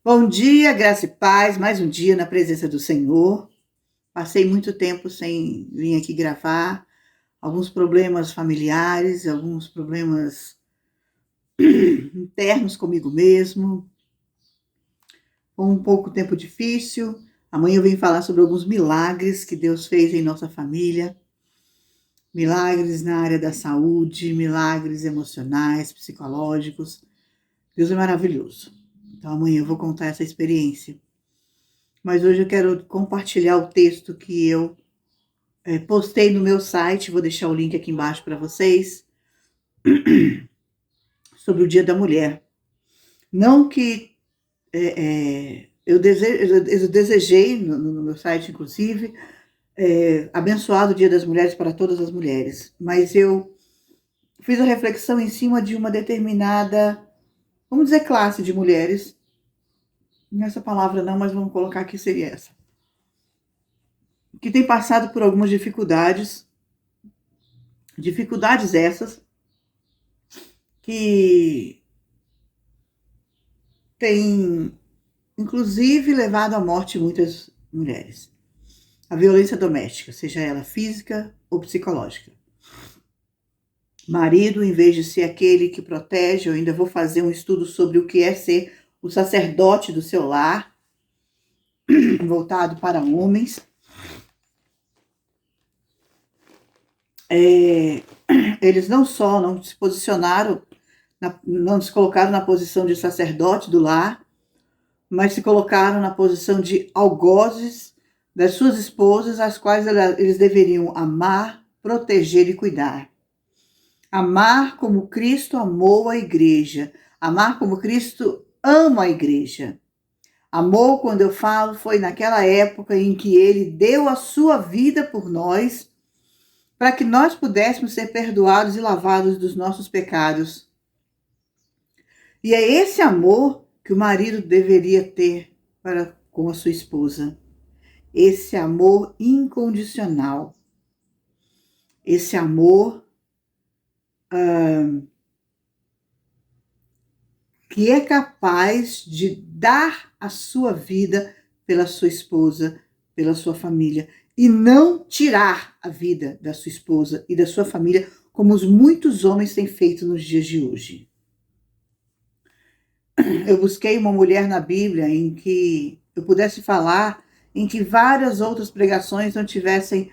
Bom dia, graça e paz, mais um dia na presença do Senhor. Passei muito tempo sem vir aqui gravar, alguns problemas familiares, alguns problemas internos comigo mesmo. Foi um pouco tempo difícil. Amanhã eu venho falar sobre alguns milagres que Deus fez em nossa família. Milagres na área da saúde, milagres emocionais, psicológicos. Deus é maravilhoso. Então amanhã eu vou contar essa experiência. Mas hoje eu quero compartilhar o texto que eu postei no meu site, vou deixar o link aqui embaixo para vocês, sobre o Dia da Mulher. Não que eu desejei, no meu site inclusive, abençoado o Dia das Mulheres para todas as mulheres, mas eu fiz a reflexão em cima de uma determinada, vamos dizer, classe de mulheres. Nessa palavra não, mas vamos colocar que seria essa. Que tem passado por algumas dificuldades essas que têm, inclusive, levado à morte muitas mulheres. A violência doméstica, seja ela física ou psicológica. Marido, em vez de ser aquele que protege, eu ainda vou fazer um estudo sobre o que é ser o sacerdote do seu lar, voltado para homens. Eles não só não se posicionaram, não se colocaram na posição de sacerdote do lar, mas se colocaram na posição de algozes das suas esposas, as quais eles deveriam amar, proteger e cuidar. Amar como Cristo amou a igreja. Amar como Cristo ama a igreja. Amor, quando eu falo, foi naquela época em que ele deu a sua vida por nós, para que nós pudéssemos ser perdoados e lavados dos nossos pecados. E é esse amor que o marido deveria ter para com a sua esposa. Esse amor incondicional. Esse amor que é capaz de dar a sua vida pela sua esposa, pela sua família, e não tirar a vida da sua esposa e da sua família, como os muitos homens têm feito nos dias de hoje. Eu busquei uma mulher na Bíblia em que eu pudesse falar, em que várias outras pregações não tivessem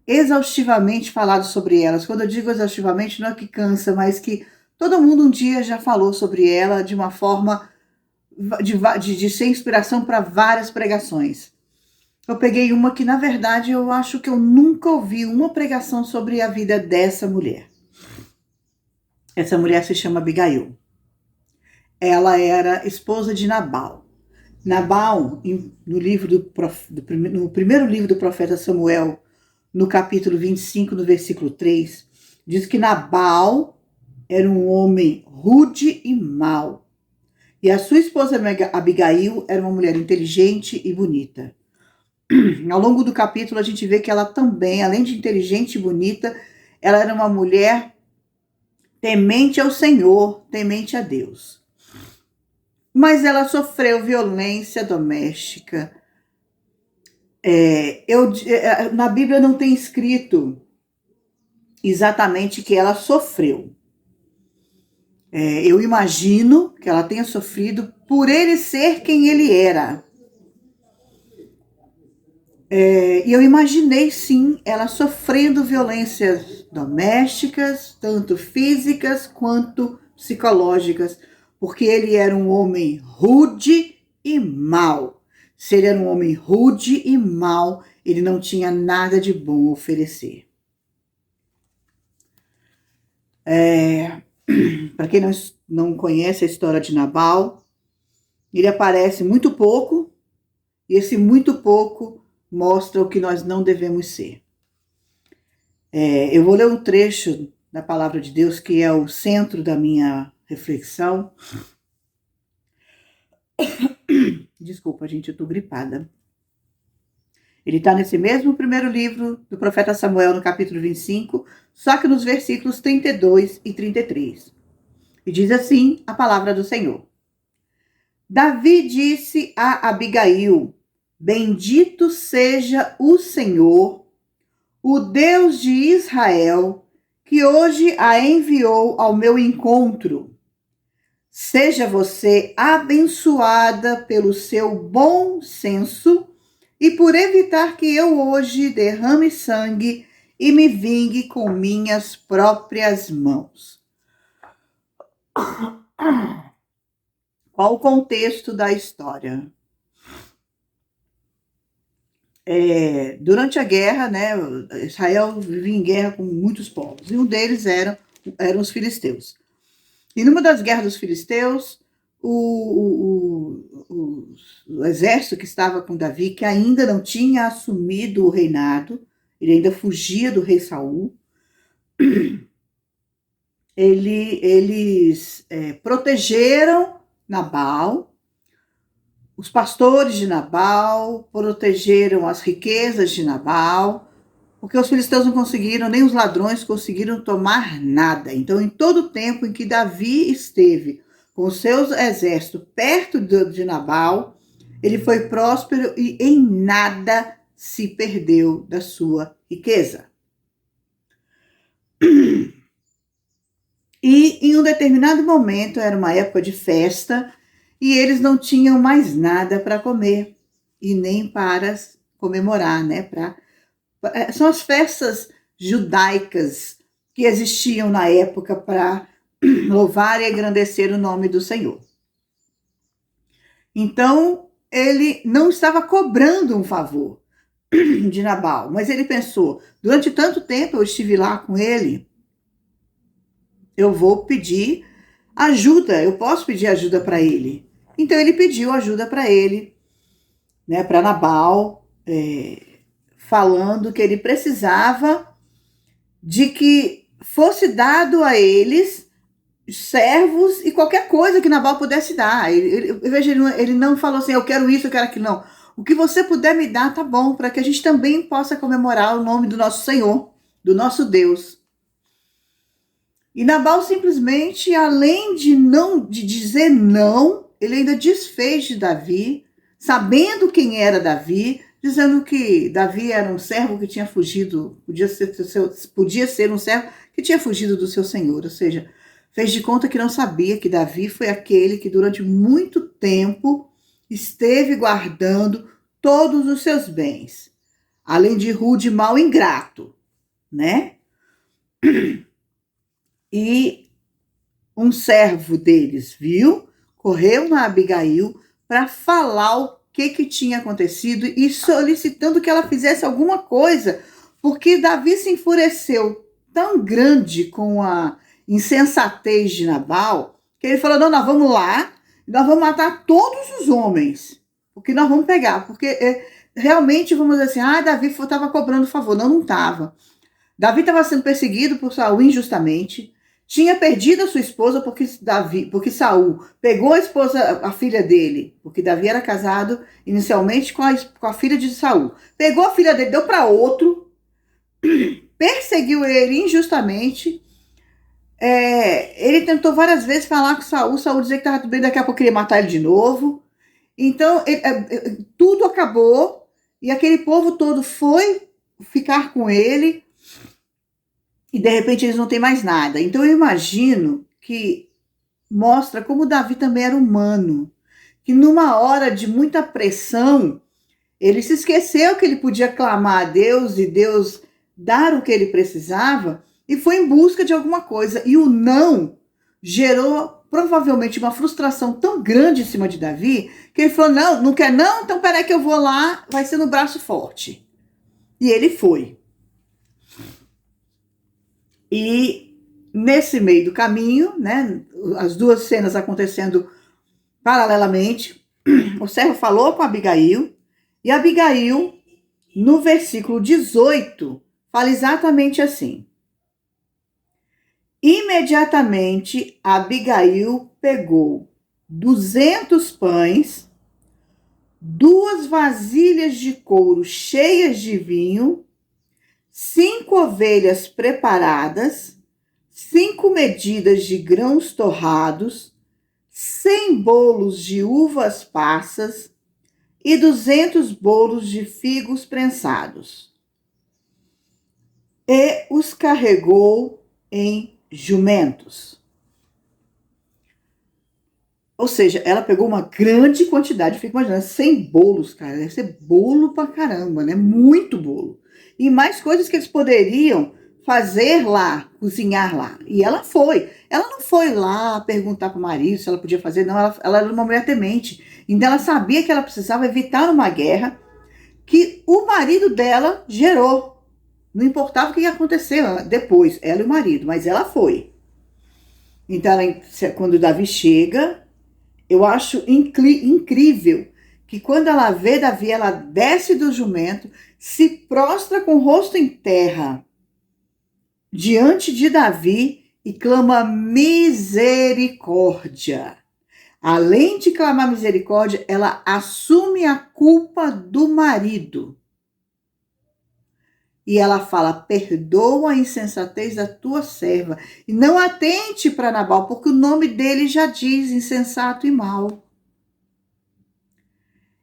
exaustivamente falado sobre elas. Quando eu digo exaustivamente, não é que cansa, mas que todo mundo um dia já falou sobre ela de uma forma de ser inspiração para várias pregações. Eu peguei uma que, na verdade, eu acho que eu nunca ouvi uma pregação sobre a vida dessa mulher. Essa mulher se chama Abigail. Ela era esposa de Nabal. Nabal, no primeiro livro do profeta Samuel, no capítulo 25, no versículo 3, diz que Nabal era um homem rude e mau. E a sua esposa Abigail era uma mulher inteligente e bonita. Ao longo do capítulo a gente vê que ela também, além de inteligente e bonita, ela era uma mulher temente ao Senhor, temente a Deus. Mas ela sofreu violência doméstica. Na Bíblia não tem escrito exatamente que ela sofreu. Eu imagino que ela tenha sofrido por ele ser quem ele era. E eu imaginei, sim, ela sofrendo violências domésticas, tanto físicas quanto psicológicas, porque ele era um homem rude e mau. Se ele era um homem rude e mau, ele não tinha nada de bom a oferecer. Para quem não conhece a história de Nabal, ele aparece muito pouco, e esse muito pouco mostra o que nós não devemos ser. Eu vou ler um trecho da palavra de Deus, que é o centro da minha reflexão. Desculpa, gente, eu tô gripada. Ele está nesse mesmo primeiro livro do profeta Samuel, no capítulo 25, só que nos versículos 32 e 33. E diz assim a palavra do Senhor. Davi disse a Abigail: Bendito seja o Senhor, o Deus de Israel, que hoje a enviou ao meu encontro. Seja você abençoada pelo seu bom senso e por evitar que eu hoje derrame sangue e me vingue com minhas próprias mãos. Qual o contexto da história? Durante a guerra, né, Israel vivia em guerra com muitos povos, e um deles eram os filisteus. E numa das guerras dos filisteus, o exército que estava com Davi, que ainda não tinha assumido o reinado, ele ainda fugia do rei Saul, eles protegeram Nabal, os pastores de Nabal, protegeram as riquezas de Nabal, porque os filisteus não conseguiram, nem os ladrões conseguiram tomar nada. Então, em todo o tempo em que Davi esteve com os seus exércitos perto de Nabal, ele foi próspero e em nada se perdeu da sua riqueza. E em um determinado momento, era uma época de festa, e eles não tinham mais nada para comer, e nem para comemorar, né? São as festas judaicas que existiam na época para louvar e engrandecer o nome do Senhor. Então, ele não estava cobrando um favor de Nabal, mas ele pensou, durante tanto tempo eu estive lá com ele, eu vou pedir ajuda, eu posso pedir ajuda para ele. Então ele pediu ajuda para ele, né, para Nabal, falando que ele precisava de que fosse dado a eles servos e qualquer coisa que Nabal pudesse dar. Ele não falou assim, eu quero isso, eu quero aquilo, não. O que você puder me dar, tá bom, para que a gente também possa comemorar o nome do nosso Senhor, do nosso Deus. E Nabal simplesmente, além de dizer não, ele ainda desfez de Davi, sabendo quem era Davi, dizendo que Davi era um servo que tinha fugido, podia ser um servo que tinha fugido do seu senhor, ou seja, fez de conta que não sabia que Davi foi aquele que durante muito tempo esteve guardando todos os seus bens, além de rude, mau, ingrato, né? E um servo deles viu, correu na Abigail para falar o que tinha acontecido e solicitando que ela fizesse alguma coisa, porque Davi se enfureceu tão grande com a insensatez de Nabal, que ele falou, não, nós vamos lá, nós vamos matar todos os homens, porque nós vamos pegar, porque realmente, vamos dizer assim, Davi estava cobrando favor. Não, não estava. Davi estava sendo perseguido por Saul injustamente, tinha perdido a sua esposa porque Saul pegou a filha dele, porque Davi era casado inicialmente com a filha de Saul. Pegou a filha dele, deu para outro, perseguiu ele injustamente. Ele tentou várias vezes falar com Saul dizia que estava tudo bem, daqui a pouco queria matar ele de novo. Então, tudo acabou e aquele povo todo foi ficar com ele. E de repente eles não têm mais nada. Então eu imagino que mostra como Davi também era humano. Que numa hora de muita pressão, ele se esqueceu que ele podia clamar a Deus e Deus dar o que ele precisava e foi em busca de alguma coisa. E o não gerou provavelmente uma frustração tão grande em cima de Davi que ele falou, não, não quer não? Então peraí que eu vou lá, vai ser no braço forte. E ele foi. E nesse meio do caminho, né, as duas cenas acontecendo paralelamente, o servo falou com Abigail, e Abigail, no versículo 18, fala exatamente assim. Imediatamente, Abigail pegou 200 pães, 2 vasilhas de couro cheias de vinho, 5 ovelhas preparadas, 5 medidas de grãos torrados, 100 bolos de uvas passas e 200 bolos de figos prensados. E os carregou em jumentos. Ou seja, ela pegou uma grande quantidade, fica imaginando, 100 bolos, cara, deve ser bolo pra caramba, né? Muito bolo. E mais coisas que eles poderiam fazer lá, cozinhar lá. E ela foi. Ela não foi lá perguntar pro marido se ela podia fazer, não. Ela era uma mulher temente. Então ela sabia que ela precisava evitar uma guerra que o marido dela gerou. Não importava o que ia acontecer depois, ela e o marido, mas ela foi. Então, quando Davi chega, eu acho incrível que quando ela vê Davi, ela desce do jumento, se prostra com o rosto em terra diante de Davi e clama misericórdia. Além de clamar misericórdia, ela assume a culpa do marido. E ela fala: perdoa a insensatez da tua serva e não atente para Nabal, porque o nome dele já diz insensato e mau.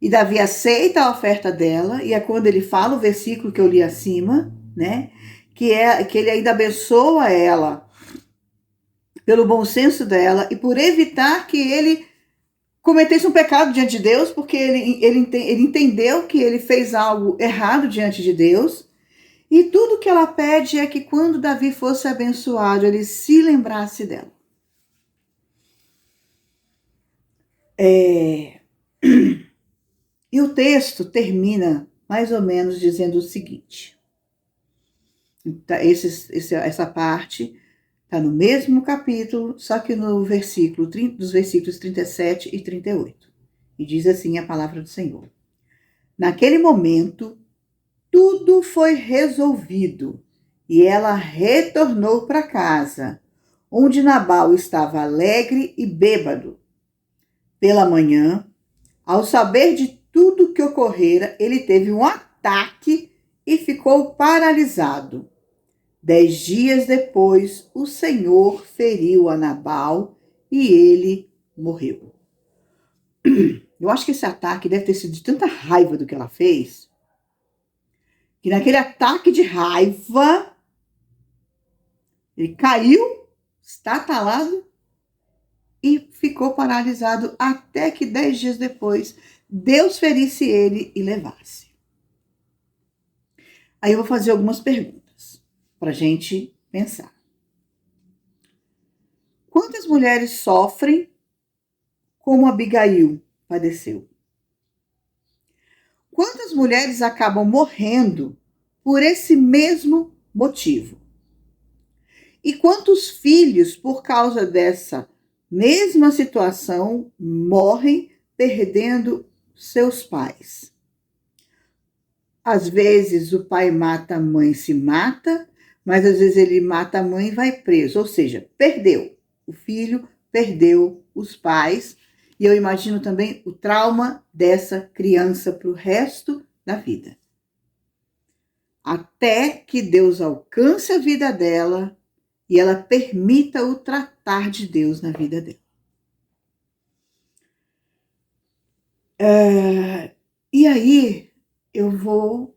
E Davi aceita a oferta dela, e é quando ele fala o versículo que eu li acima, né? Que ele ainda abençoa ela pelo bom senso dela e por evitar que ele cometesse um pecado diante de Deus, porque ele entendeu que ele fez algo errado diante de Deus. E tudo que ela pede é que quando Davi fosse abençoado, ele se lembrasse dela. E o texto termina mais ou menos dizendo o seguinte. Essa parte está no mesmo capítulo, só que no dos versículos 37 e 38. E diz assim a palavra do Senhor. Naquele momento, tudo foi resolvido e ela retornou para casa, onde Nabal estava alegre e bêbado. Pela manhã, ao saber de tudo que ocorrera, ele teve um ataque e ficou paralisado. 10 dias depois, o Senhor feriu a Nabal e ele morreu. Eu acho que esse ataque deve ter sido de tanta raiva do que ela fez, que naquele ataque de raiva, ele caiu, estatalado e ficou paralisado até que 10 dias depois Deus ferisse ele e levasse. Aí eu vou fazer algumas perguntas para a gente pensar. Quantas mulheres sofrem como Abigail padeceu? Quantas mulheres acabam morrendo por esse mesmo motivo? E quantos filhos, por causa dessa mesma situação, morrem perdendo seus pais? Às vezes o pai mata a mãe, se mata, mas às vezes ele mata a mãe e vai preso. Ou seja, perdeu. O filho perdeu os pais. E eu imagino também o trauma dessa criança para o resto da vida. Até que Deus alcance a vida dela e ela permita o tratar de Deus na vida dela. E aí eu vou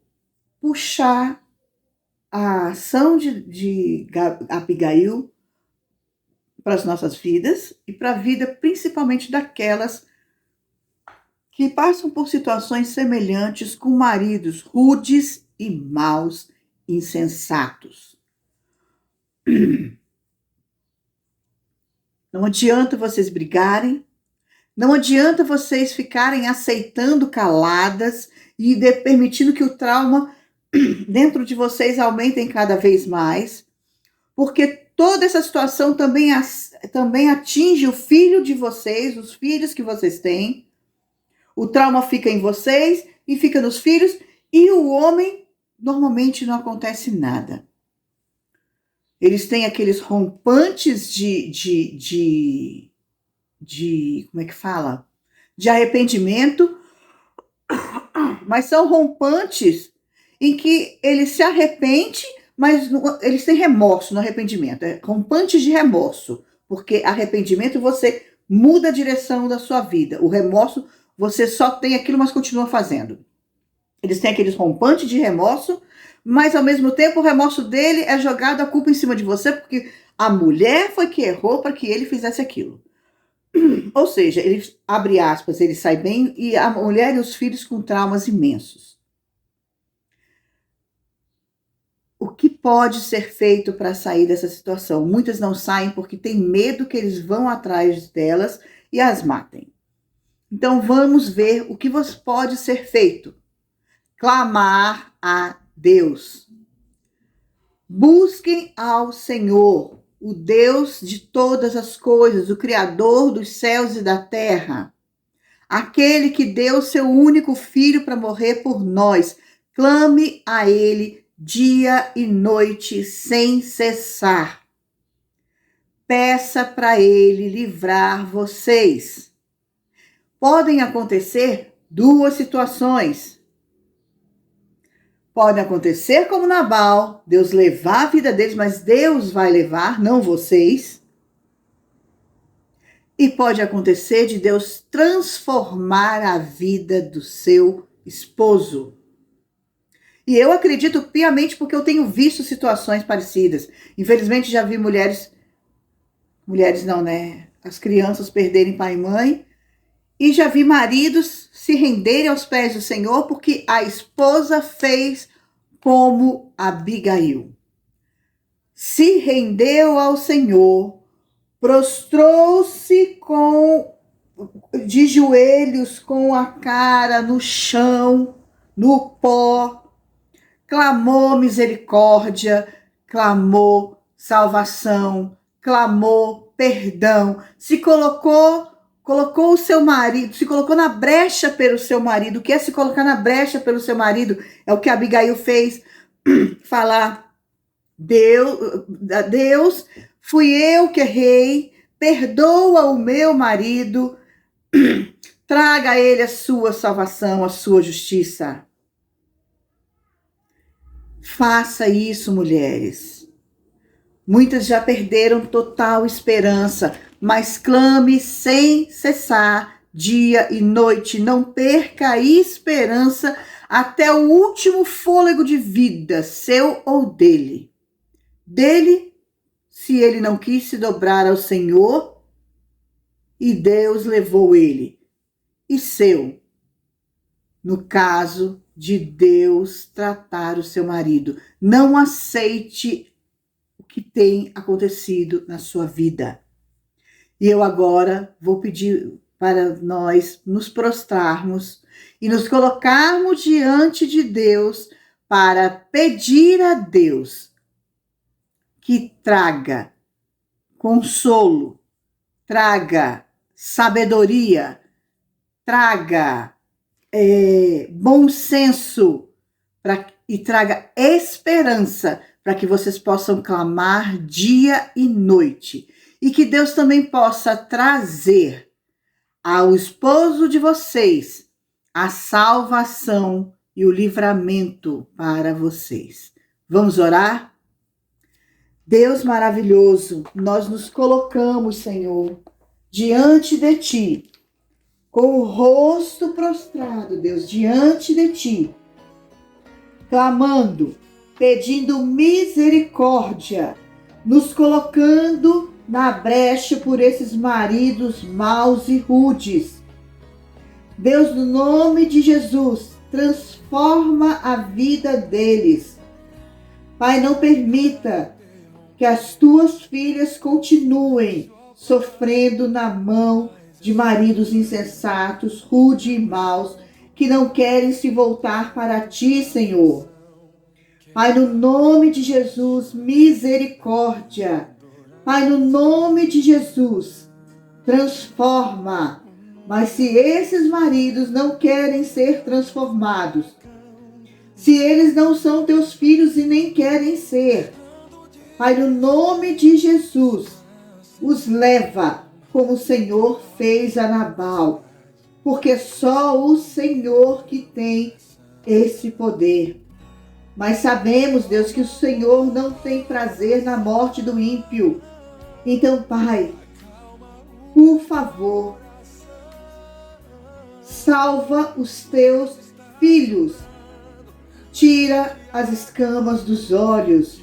puxar a ação de Abigail para as nossas vidas e para a vida principalmente daquelas que passam por situações semelhantes com maridos rudes e maus, insensatos. Não adianta vocês brigarem, não adianta vocês ficarem aceitando caladas e permitindo que o trauma dentro de vocês aumente cada vez mais, porque toda essa situação também atinge o filho de vocês, os filhos que vocês têm. O trauma fica em vocês e fica nos filhos, e o homem normalmente não acontece nada. Eles têm aqueles rompantes de como é que fala? De arrependimento, mas são rompantes em que ele se arrepende, mas eles têm remorso no arrependimento. É rompantes de remorso, porque arrependimento você muda a direção da sua vida. O remorso, você só tem aquilo, mas continua fazendo. Eles têm aqueles rompantes de remorso, mas ao mesmo tempo o remorso dele é jogado a culpa em cima de você, porque a mulher foi que errou para que ele fizesse aquilo. Ou seja, ele, abre aspas, ele sai bem e a mulher e os filhos com traumas imensos. O que pode ser feito para sair dessa situação? Muitas não saem porque têm medo que eles vão atrás delas e as matem. Então vamos ver o que pode ser feito. Clamar a Deus. Busquem ao Senhor, o Deus de todas as coisas, o Criador dos céus e da terra. Aquele que deu seu único filho para morrer por nós. Clame a Ele dia e noite sem cessar. Peça para Ele livrar vocês. Podem acontecer duas situações. Pode acontecer como Nabal, Deus levar a vida deles, mas Deus vai levar, não vocês. E pode acontecer de Deus transformar a vida do seu esposo. E eu acredito piamente porque eu tenho visto situações parecidas. Infelizmente já vi mulheres não, né? As crianças perderem pai e mãe. E já vi maridos se renderem aos pés do Senhor porque a esposa fez como Abigail. Se rendeu ao Senhor, prostrou-se de joelhos com a cara no chão, no pó, clamou misericórdia, clamou salvação, clamou perdão, se colocou o seu marido, se colocou na brecha pelo seu marido. O que é se colocar na brecha pelo seu marido? É o que Abigail fez, falar, Deus, fui eu que errei, perdoa o meu marido, traga a ele a sua salvação, a sua justiça. Faça isso, mulheres. Muitas já perderam total esperança, mas clame sem cessar, dia e noite. Não perca a esperança até o último fôlego de vida, seu ou dele. Dele, se ele não quis se dobrar ao Senhor, e Deus levou ele. E seu, no caso de Deus tratar o seu marido. Não aceite o que tem acontecido na sua vida. E eu agora vou pedir para nós nos prostrarmos e nos colocarmos diante de Deus para pedir a Deus que traga consolo, traga sabedoria, traga bom senso e traga esperança para que vocês possam clamar dia e noite. E que Deus também possa trazer ao esposo de vocês a salvação e o livramento para vocês. Vamos orar? Deus maravilhoso, nós nos colocamos, Senhor, diante de Ti, com o rosto prostrado, Deus, diante de Ti, clamando, pedindo misericórdia, nos colocando na brecha por esses maridos maus e rudes. Deus, no nome de Jesus, transforma a vida deles. Pai, não permita que as Tuas filhas continuem sofrendo na mão de maridos insensatos, rudes e maus, que não querem se voltar para Ti, Senhor. Pai, no nome de Jesus, misericórdia. Pai, no nome de Jesus, transforma. Mas se esses maridos não querem ser transformados, se eles não são Teus filhos e nem querem ser, Pai, no nome de Jesus, os leva como o Senhor fez a Nabal, porque só o Senhor que tem esse poder. Mas sabemos, Deus, que o Senhor não tem prazer na morte do ímpio. Então, Pai, por favor, salva os teus filhos. Tira as escamas dos olhos,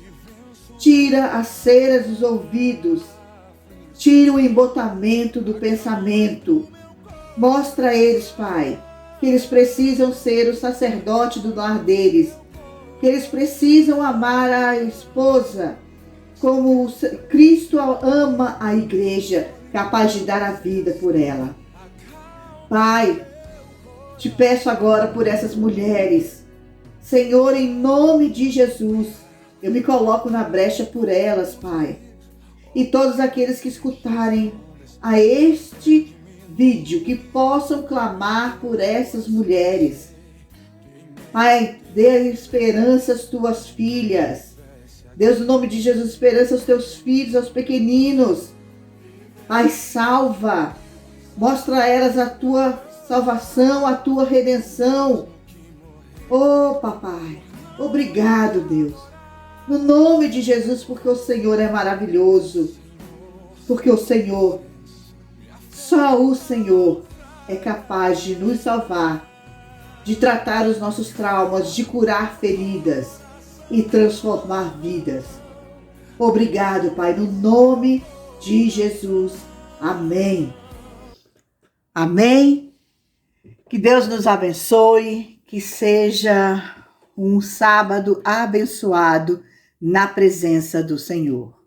tira as ceras dos ouvidos, tira o embotamento do pensamento. Mostra a eles, Pai, que eles precisam ser o sacerdote do lar deles, que eles precisam amar a esposa como Cristo ama a igreja, capaz de dar a vida por ela. Pai, te peço agora por essas mulheres. Senhor, em nome de Jesus, eu me coloco na brecha por elas, Pai. E todos aqueles que escutarem a este vídeo, que possam clamar por essas mulheres. Pai, dê esperança às tuas filhas. Deus, no nome de Jesus, esperança aos teus filhos, aos pequeninos. Pai, salva. Mostra a elas a tua salvação, a tua redenção. Oh, papai, obrigado, Deus. No nome de Jesus, porque o Senhor é maravilhoso. Porque o Senhor, só o Senhor é capaz de nos salvar, de tratar os nossos traumas, de curar feridas e transformar vidas. Obrigado, Pai, no nome de Jesus. Amém. Amém. Que Deus nos abençoe, que seja um sábado abençoado na presença do Senhor.